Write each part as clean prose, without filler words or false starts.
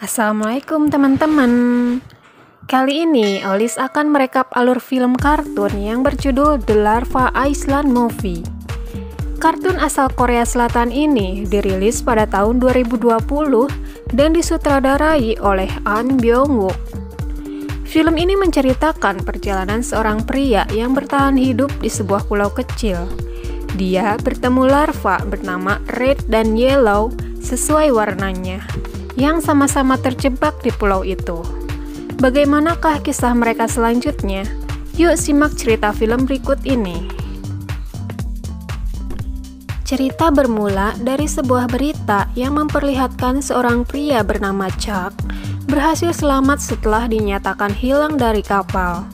Assalamualaikum teman-teman. Kali ini Olis akan merekap alur film kartun yang berjudul The Larva Island Movie. Kartun asal Korea Selatan ini dirilis pada tahun 2020 dan disutradarai oleh An Byung-wook. Film ini menceritakan perjalanan seorang pria yang bertahan hidup di sebuah pulau kecil. Dia bertemu larva bernama Red dan Yellow sesuai warnanya, yang sama-sama terjebak di pulau itu. Bagaimanakah kisah mereka selanjutnya? Yuk simak cerita film berikut ini. Cerita bermula dari sebuah berita yang memperlihatkan seorang pria bernama Chuck berhasil selamat setelah dinyatakan hilang dari kapal.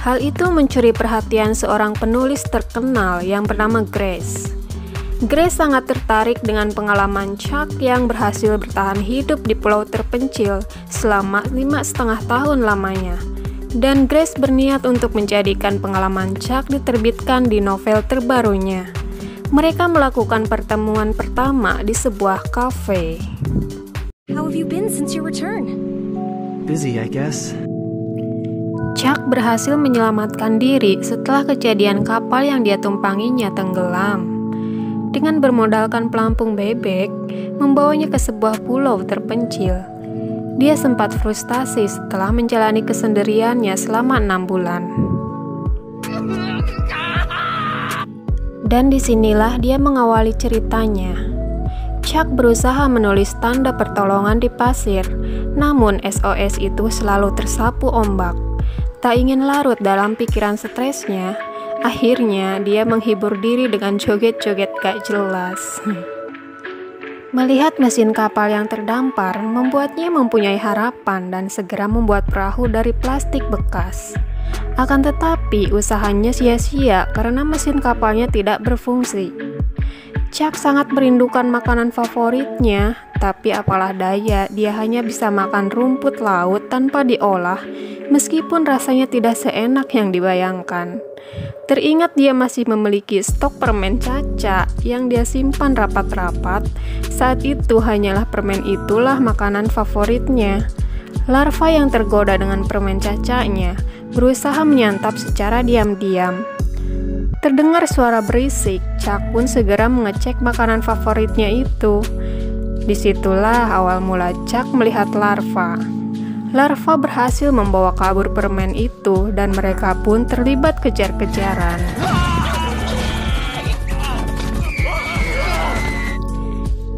Hal itu mencuri perhatian seorang penulis terkenal yang bernama Grace. Grace sangat tertarik dengan pengalaman Chuck yang berhasil bertahan hidup di pulau terpencil selama 5,5 tahun lamanya. Dan Grace berniat untuk menjadikan pengalaman Chuck diterbitkan di novel terbarunya. Mereka melakukan pertemuan pertama di sebuah kafe. How have you been since your return? Busy, I guess. Chuck berhasil menyelamatkan diri setelah kejadian kapal yang dia tumpanginya tenggelam. Dengan bermodalkan pelampung bebek, membawanya ke sebuah pulau terpencil. Dia sempat frustasi setelah menjalani kesendiriannya selama 6 bulan. Dan disinilah dia mengawali ceritanya. Chuck berusaha menulis tanda pertolongan di pasir, namun SOS itu selalu tersapu ombak. Tak ingin larut dalam pikiran stresnya, akhirnya dia menghibur diri dengan joget-joget gak jelas. Melihat mesin kapal yang terdampar membuatnya mempunyai harapan dan segera membuat perahu dari plastik bekas. Akan tetapi usahanya sia-sia karena mesin kapalnya tidak berfungsi. Chuck sangat merindukan makanan favoritnya, tapi apalah daya, dia hanya bisa makan rumput laut tanpa diolah, meskipun rasanya tidak seenak yang dibayangkan. Teringat dia masih memiliki stok permen caca yang dia simpan rapat-rapat. Saat itu hanyalah permen itulah makanan favoritnya. Larva yang tergoda dengan permen cacanya berusaha menyantap secara diam-diam. Terdengar suara berisik, Chuck pun segera mengecek makanan favoritnya itu. Disitulah awal mula Chuck melihat larva. Larva berhasil membawa kabur permen itu dan mereka pun terlibat kejar-kejaran.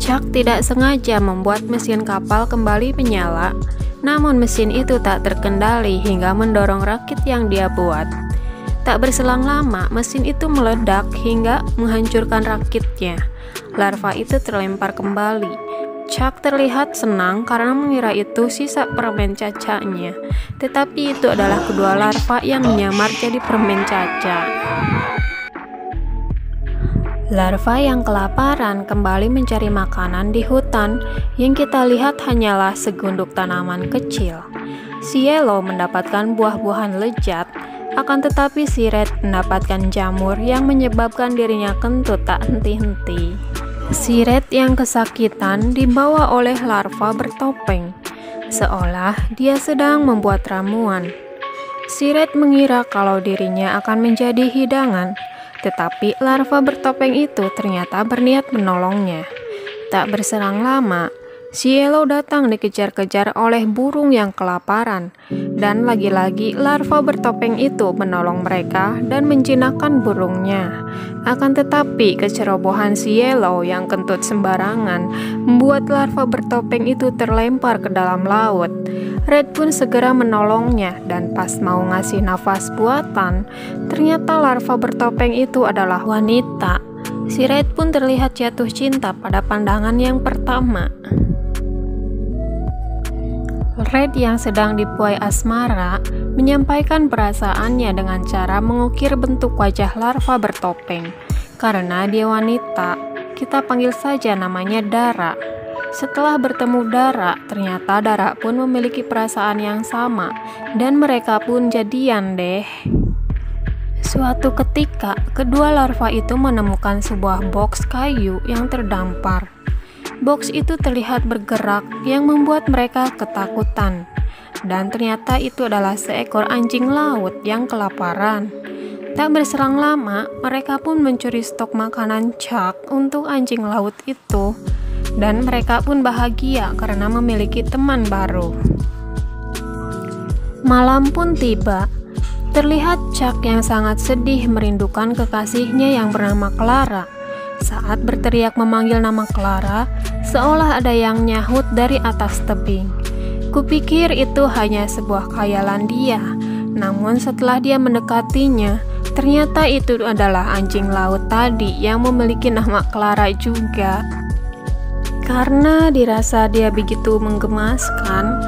Chuck tidak sengaja membuat mesin kapal kembali menyala, namun mesin itu tak terkendali hingga mendorong rakit yang dia buat. Tak berselang lama, mesin itu meledak hingga menghancurkan rakitnya. Larva itu terlempar kembali. Chuck terlihat senang karena mengira itu sisa permen cacanya, tetapi itu adalah kedua larva yang menyamar jadi permen caca. Larva yang kelaparan kembali mencari makanan di hutan, yang kita lihat hanyalah segunduk tanaman kecil. Si Yellow mendapatkan buah-buahan lezat, akan tetapi si Red mendapatkan jamur yang menyebabkan dirinya kentut tak henti-henti. Si Red yang kesakitan dibawa oleh larva bertopeng, seolah dia sedang membuat ramuan. Si Red mengira kalau dirinya akan menjadi hidangan, tetapi larva bertopeng itu ternyata berniat menolongnya. Tak berselang lama, si Yellow datang dikejar-kejar oleh burung yang kelaparan, dan lagi-lagi larva bertopeng itu menolong mereka dan menjinakkan burungnya. Akan tetapi kecerobohan si Yellow yang kentut sembarangan membuat larva bertopeng itu terlempar ke dalam laut. Red pun segera menolongnya, dan pas mau ngasih nafas buatan, ternyata larva bertopeng itu adalah wanita. Si Red pun terlihat jatuh cinta pada pandangan yang pertama. Red yang sedang dibuai asmara menyampaikan perasaannya dengan cara mengukir bentuk wajah larva bertopeng. Karena dia wanita, kita panggil saja namanya Dara. Setelah bertemu Dara, ternyata Dara pun memiliki perasaan yang sama, dan mereka pun jadian deh. Suatu ketika, kedua larva itu menemukan sebuah box kayu yang terdampar. Box itu terlihat bergerak yang membuat mereka ketakutan. Dan ternyata itu adalah seekor anjing laut yang kelaparan. Tak berselang lama, mereka pun mencuri stok makanan Chuck untuk anjing laut itu. Dan mereka pun bahagia karena memiliki teman baru. Malam pun tiba. Terlihat Chuck yang sangat sedih merindukan kekasihnya yang bernama Clara. Saat berteriak memanggil nama Clara, seolah ada yang nyahut dari atas tebing. Kupikir itu hanya sebuah khayalan dia, namun setelah dia mendekatinya, ternyata itu adalah anjing laut tadi yang memiliki nama Clara juga. Karena dirasa dia begitu menggemaskan,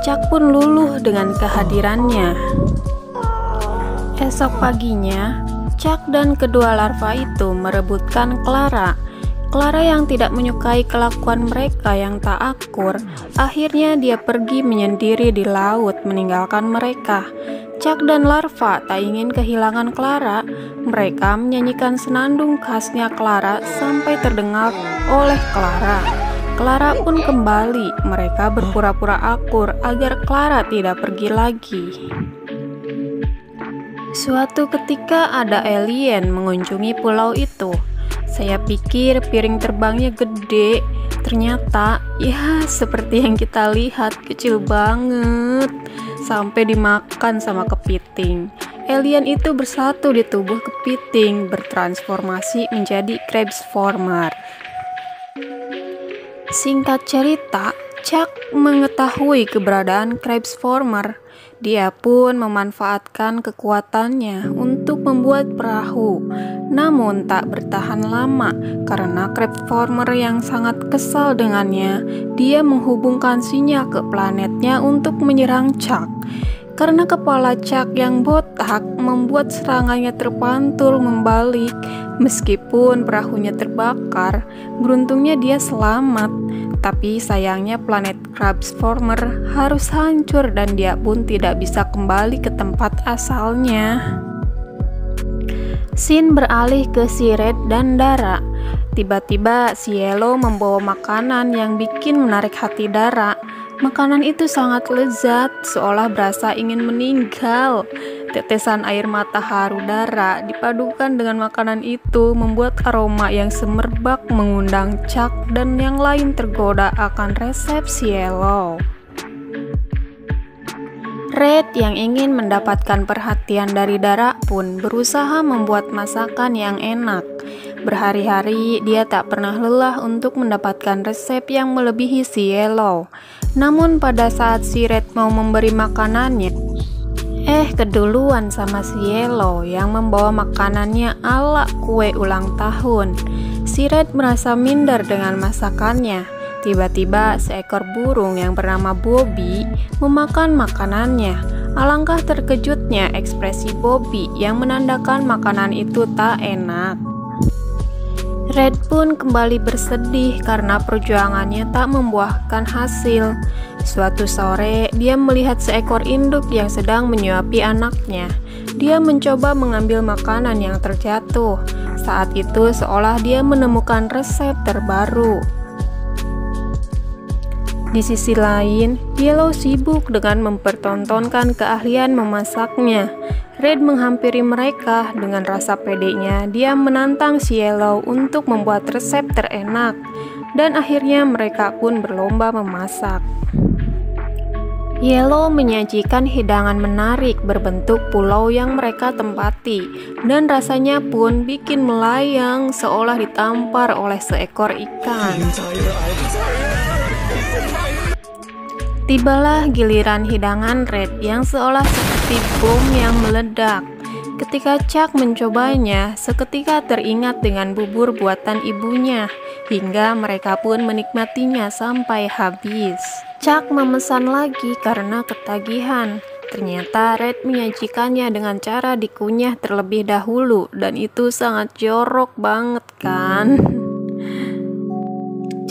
Chuck pun luluh dengan kehadirannya. Esok paginya, Chuck dan kedua larva itu merebutkan Clara. Clara yang tidak menyukai kelakuan mereka yang tak akur, akhirnya dia pergi menyendiri di laut meninggalkan mereka. Chuck dan larva tak ingin kehilangan Clara. Mereka menyanyikan senandung khasnya Clara sampai terdengar oleh Clara. Clara pun kembali. Mereka berpura-pura akur agar Clara tidak pergi lagi. Suatu ketika ada alien mengunjungi pulau itu. Saya pikir piring terbangnya gede, ternyata ya seperti yang kita lihat, kecil banget, sampai dimakan sama kepiting. Alien itu bersatu di tubuh kepiting, bertransformasi menjadi Crabsformer. Singkat cerita, Chuck mengetahui keberadaan Crabsformer. Dia pun memanfaatkan kekuatannya untuk membuat perahu. Namun tak bertahan lama karena Crabsformer yang sangat kesal dengannya. Dia menghubungkan sinyal ke planetnya untuk menyerang Chuck. Karena kepala Chuck yang botak membuat serangannya terpantul membalik. Meskipun perahunya terbakar, beruntungnya dia selamat. Tapi sayangnya planet Crabsformer harus hancur dan dia pun tidak bisa kembali ke tempat asalnya. Scene beralih ke si Red dan Dara. Tiba-tiba si Yellow membawa makanan yang bikin menarik hati Dara. Makanan itu sangat lezat, seolah berasa ingin meninggal. Tetesan air mata haru Dara dipadukan dengan makanan itu membuat aroma yang semerbak mengundang Chuck dan yang lain tergoda akan resep si Yellow. Red yang ingin mendapatkan perhatian dari Dara pun berusaha membuat masakan yang enak. Berhari-hari dia tak pernah lelah untuk mendapatkan resep yang melebihi si Yellow. Namun pada saat si Red mau memberi makanannya, keduluan sama si Yellow yang membawa makanannya ala kue ulang tahun. Si Red merasa minder dengan masakannya. Tiba-tiba seekor burung yang bernama Bobby memakan makanannya. Alangkah terkejutnya ekspresi Bobby yang menandakan makanan itu tak enak. Red pun kembali bersedih karena perjuangannya tak membuahkan hasil. Suatu sore, dia melihat seekor induk yang sedang menyuapi anaknya. Dia mencoba mengambil makanan yang terjatuh. Saat itu seolah dia menemukan resep terbaru. Di sisi lain, Yellow sibuk dengan mempertontonkan keahlian memasaknya. Red menghampiri mereka dengan rasa pedenya. Dia menantang si Yellow untuk membuat resep terenak, dan akhirnya mereka pun berlomba memasak. Yellow menyajikan hidangan menarik berbentuk pulau yang mereka tempati, dan rasanya pun bikin melayang seolah ditampar oleh seekor ikan. Tibalah giliran hidangan Red yang seolah seperti bom yang meledak. Ketika Chuck mencobanya, seketika teringat dengan bubur buatan ibunya, hingga mereka pun menikmatinya sampai habis. Chuck memesan lagi karena ketagihan. Ternyata Red menyajikannya dengan cara dikunyah terlebih dahulu, dan itu sangat jorok banget kan?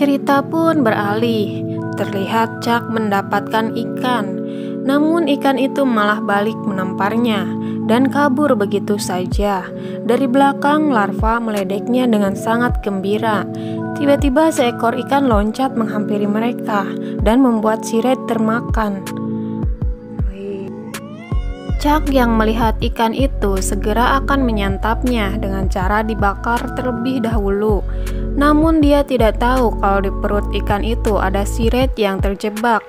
Cerita pun beralih. Terlihat Chuck mendapatkan ikan, namun ikan itu malah balik menamparnya. dan kabur begitu saja. Dari belakang, larva meledeknya dengan sangat gembira. Tiba-tiba seekor ikan loncat menghampiri mereka dan membuat si Red termakan. Chuck yang melihat ikan itu segera akan menyantapnya dengan cara dibakar terlebih dahulu. Namun dia tidak tahu kalau di perut ikan itu ada si Red yang terjebak.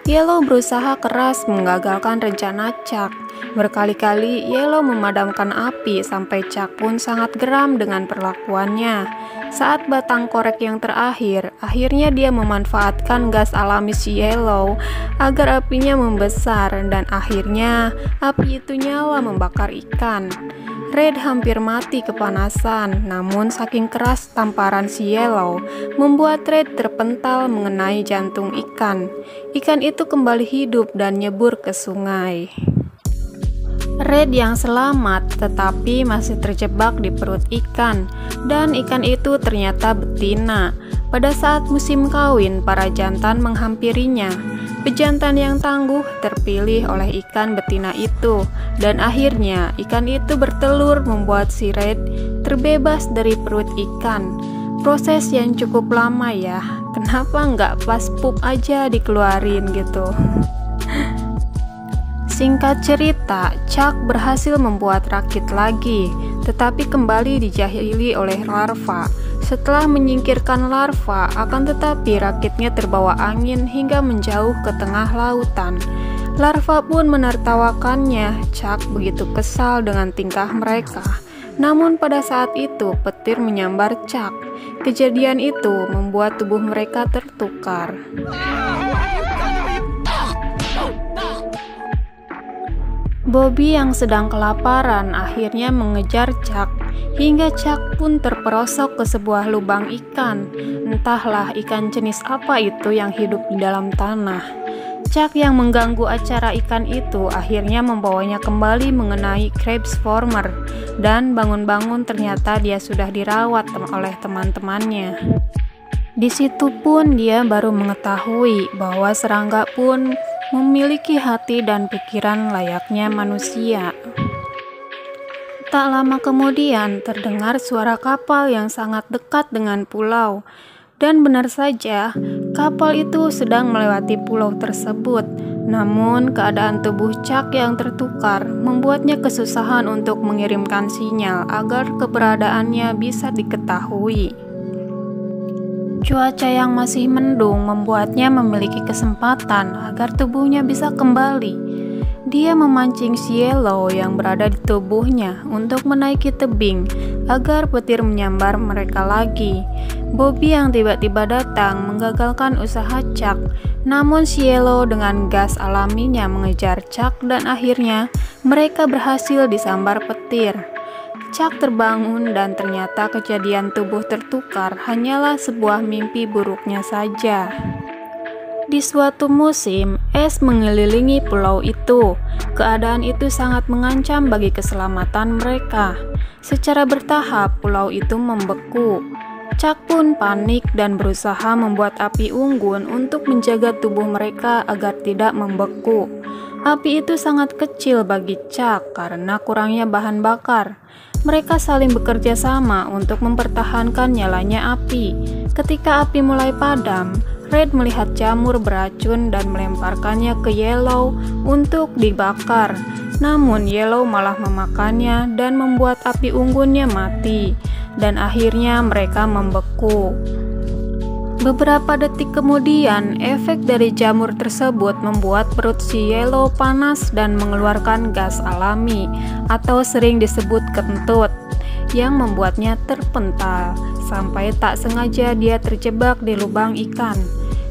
Yellow berusaha keras menggagalkan rencana Chuck. Berkali-kali Yellow memadamkan api sampai Chuck pun sangat geram dengan perlakuannya. Saat batang korek yang terakhir, akhirnya dia memanfaatkan gas alami si Yellow agar apinya membesar dan akhirnya api itu nyala membakar ikan. Red hampir mati kepanasan, namun saking keras tamparan si Yellow membuat Red terpental mengenai jantung ikan. Ikan itu kembali hidup dan nyebur ke sungai. Red yang selamat tetapi masih terjebak di perut ikan, dan ikan itu ternyata betina. Pada saat musim kawin, para jantan menghampirinya. Pejantan yang tangguh terpilih oleh ikan betina itu, dan akhirnya ikan itu bertelur membuat si Red terbebas dari perut ikan. Proses yang cukup lama ya, kenapa nggak pas pup aja dikeluarin gitu. Singkat cerita, Chuck berhasil membuat rakit lagi, tetapi kembali dijahili oleh larva. Setelah menyingkirkan larva, akan tetapi rakitnya terbawa angin hingga menjauh ke tengah lautan. Larva pun menertawakannya. Chuck begitu kesal dengan tingkah mereka. Namun pada saat itu, petir menyambar Chuck. Kejadian itu membuat tubuh mereka tertukar. Bobby yang sedang kelaparan akhirnya mengejar Chuck, hingga Chuck pun terperosok ke sebuah lubang ikan. Entahlah ikan jenis apa itu yang hidup di dalam tanah. Chuck yang mengganggu acara ikan itu akhirnya membawanya kembali mengenai Krabs Farmer, dan bangun-bangun ternyata dia sudah dirawat oleh teman-temannya. Di situ pun dia baru mengetahui bahwa serangga pun memiliki hati dan pikiran layaknya manusia. Tak lama kemudian terdengar suara kapal yang sangat dekat dengan pulau. Dan benar saja, kapal itu sedang melewati pulau tersebut. Namun keadaan tubuh Chuck yang tertukar membuatnya kesusahan untuk mengirimkan sinyal agar keberadaannya bisa diketahui. Cuaca yang masih mendung membuatnya memiliki kesempatan agar tubuhnya bisa kembali. Dia memancing si Yellow yang berada di tubuhnya untuk menaiki tebing agar petir menyambar mereka lagi. Bobby yang tiba-tiba datang menggagalkan usaha Chuck, namun si Yellow dengan gas alaminya mengejar Chuck dan akhirnya mereka berhasil disambar petir. Chuck terbangun dan ternyata kejadian tubuh tertukar hanyalah sebuah mimpi buruknya saja. Di suatu musim, es mengelilingi pulau itu. Keadaan itu sangat mengancam bagi keselamatan mereka. Secara bertahap, pulau itu membeku. Chuck pun panik dan berusaha membuat api unggun untuk menjaga tubuh mereka agar tidak membeku. Api itu sangat kecil bagi Chuck karena kurangnya bahan bakar. Mereka saling bekerja sama untuk mempertahankan nyalanya api. Ketika api mulai padam, Red melihat jamur beracun dan melemparkannya ke Yellow untuk dibakar. Namun Yellow malah memakannya dan membuat api unggunnya mati. Dan akhirnya mereka membeku. Beberapa detik kemudian, efek dari jamur tersebut membuat perut si Yellow panas dan mengeluarkan gas alami atau sering disebut kentut yang membuatnya terpental sampai tak sengaja dia terjebak di lubang ikan.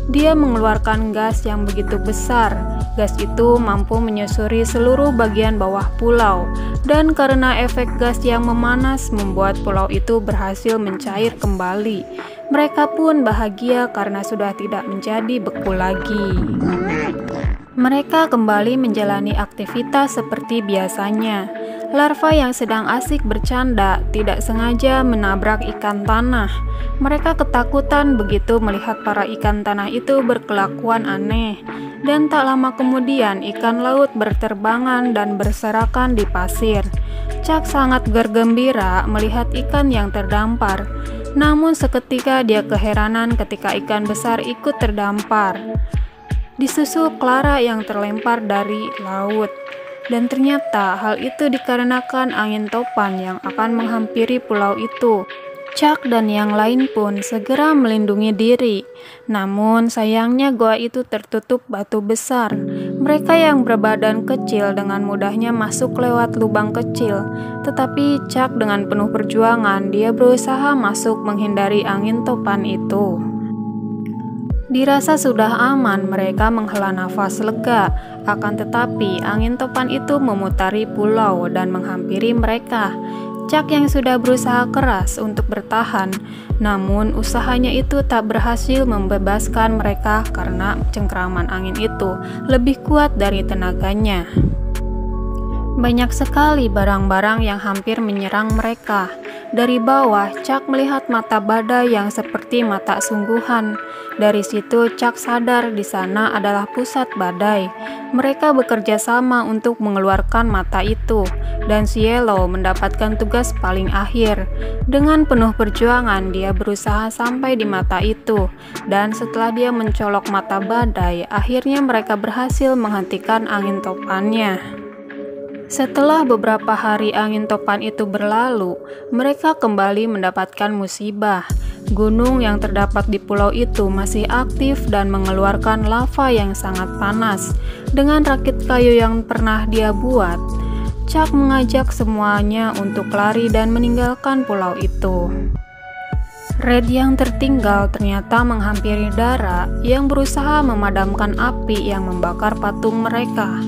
Dia mengeluarkan gas yang begitu besar. Gas itu mampu menyusuri seluruh bagian bawah pulau, dan karena efek gas yang memanas membuat pulau itu berhasil mencair kembali. Mereka pun bahagia karena sudah tidak menjadi beku lagi. Mereka kembali menjalani aktivitas seperti biasanya. Larva yang sedang asik bercanda tidak sengaja menabrak ikan tanah. Mereka ketakutan begitu melihat para ikan tanah itu berkelakuan aneh. dan tak lama kemudian ikan laut berterbangan dan berserakan di pasir. Chuck sangat bergembira melihat ikan yang terdampar. Namun seketika dia keheranan ketika ikan besar ikut terdampar. Disusul Clara yang terlempar dari laut. Dan ternyata hal itu dikarenakan angin topan yang akan menghampiri pulau itu. Chuck dan yang lain pun segera melindungi diri. Namun sayangnya goa itu tertutup batu besar. Mereka yang berbadan kecil dengan mudahnya masuk lewat lubang kecil. Tetapi Chuck dengan penuh perjuangan dia berusaha masuk menghindari angin topan itu. Dirasa sudah aman, mereka menghela nafas lega. Akan tetapi, angin topan itu memutari pulau dan menghampiri mereka. Chuck yang sudah berusaha keras untuk bertahan, namun usahanya itu tak berhasil membebaskan mereka karena cengkraman angin itu lebih kuat dari tenaganya. Banyak sekali barang-barang yang hampir menyerang mereka. Dari bawah, Chuck melihat mata badai yang seperti mata sungguhan. Dari situ, Chuck sadar di sana adalah pusat badai. Mereka bekerja sama untuk mengeluarkan mata itu, dan Cielo mendapatkan tugas paling akhir. Dengan penuh perjuangan, dia berusaha sampai di mata itu, dan setelah dia mencolok mata badai, akhirnya mereka berhasil menghentikan angin topannya. Setelah beberapa hari angin topan itu berlalu, mereka kembali mendapatkan musibah. Gunung yang terdapat di pulau itu masih aktif dan mengeluarkan lava yang sangat panas. Dengan rakit kayu yang pernah dia buat, Chuck mengajak semuanya untuk lari dan meninggalkan pulau itu. Red yang tertinggal ternyata menghampiri Dara yang berusaha memadamkan api yang membakar patung mereka.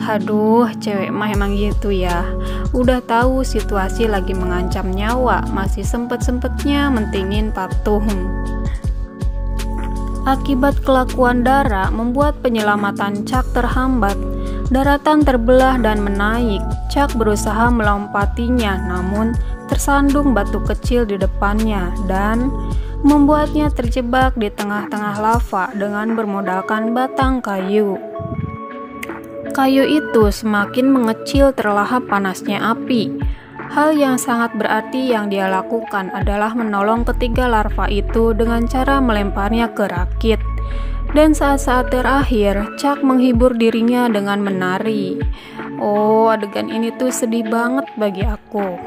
Haduh, cewek mah emang gitu ya. Udah tahu situasi lagi mengancam nyawa, masih sempet-sempetnya mentingin patung. Akibat kelakuan Dara membuat penyelamatan Chuck terhambat. Daratan terbelah dan menaik. Chuck berusaha melompatinya, namun tersandung batu kecil di depannya dan membuatnya terjebak di tengah-tengah lava dengan bermodalkan batang kayu. Kayu itu semakin mengecil terlahap panasnya api. Hal yang sangat berarti yang dia lakukan adalah menolong ketiga larva itu dengan cara melemparnya ke rakit. Dan saat-saat terakhir, Chuck menghibur dirinya dengan menari. Oh, adegan ini tuh sedih banget bagi aku.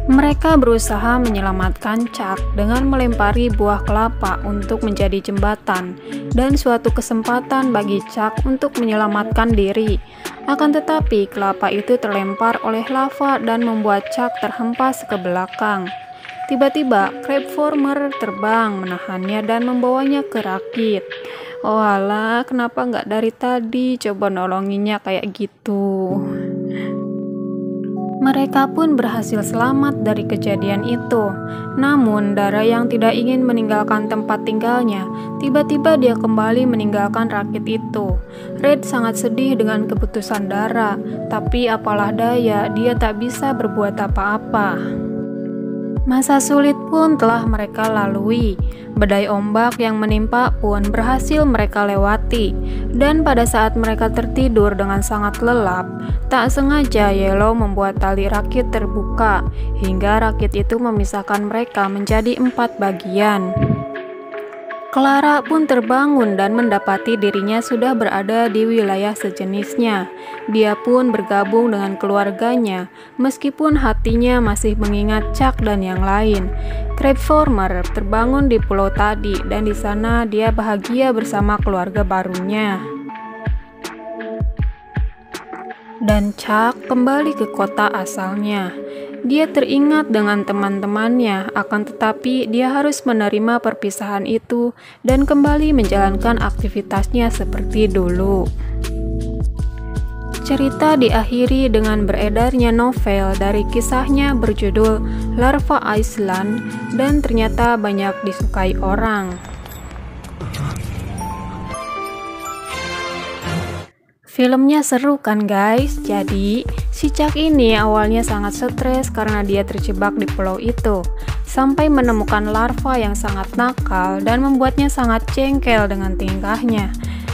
Mereka berusaha menyelamatkan Chuck dengan melempari buah kelapa untuk menjadi jembatan dan suatu kesempatan bagi Chuck untuk menyelamatkan diri. Akan tetapi kelapa itu terlempar oleh lava dan membuat Chuck terhempas ke belakang. Tiba-tiba crab former terbang menahannya dan membawanya ke rakit. Oh alah, kenapa nggak dari tadi coba nolonginnya kayak gitu. Mereka pun berhasil selamat dari kejadian itu. Namun, Dara yang tidak ingin meninggalkan tempat tinggalnya, tiba-tiba dia kembali meninggalkan rakit itu. Red sangat sedih dengan keputusan Dara, tapi apalah daya, dia tak bisa berbuat apa-apa. Masa sulit pun telah mereka lalui. Badai ombak yang menimpa pun berhasil mereka lewati. Dan pada saat mereka tertidur dengan sangat lelap, tak sengaja Yellow membuat tali rakit terbuka, hingga rakit itu memisahkan mereka menjadi 4 bagian. Clara pun terbangun dan mendapati dirinya sudah berada di wilayah sejenisnya. Dia pun bergabung dengan keluarganya, meskipun hatinya masih mengingat Chuck dan yang lain. Crab Former terbangun di pulau tadi, dan di sana dia bahagia bersama keluarga barunya. Dan Chuck kembali ke kota asalnya. Dia teringat dengan teman-temannya, akan tetapi dia harus menerima perpisahan itu dan kembali menjalankan aktivitasnya seperti dulu. Cerita diakhiri dengan beredarnya novel dari kisahnya berjudul Larva Island dan ternyata banyak disukai orang. Filmnya seru kan guys? Jadi, si Chuck ini awalnya sangat stres karena dia terjebak di pulau itu, sampai menemukan larva yang sangat nakal dan membuatnya sangat jengkel dengan tingkahnya.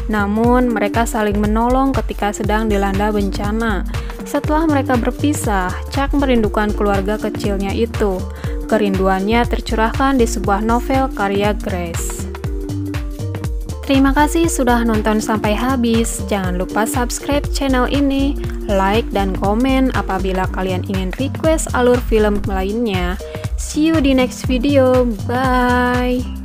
Namun, mereka saling menolong ketika sedang dilanda bencana. Setelah mereka berpisah, Chuck merindukan keluarga kecilnya itu. Kerinduannya tercurahkan di sebuah novel karya Grace. Terima kasih sudah nonton sampai habis. Jangan lupa subscribe channel ini, like dan komen apabila kalian ingin request alur film lainnya. See you di next video. Bye.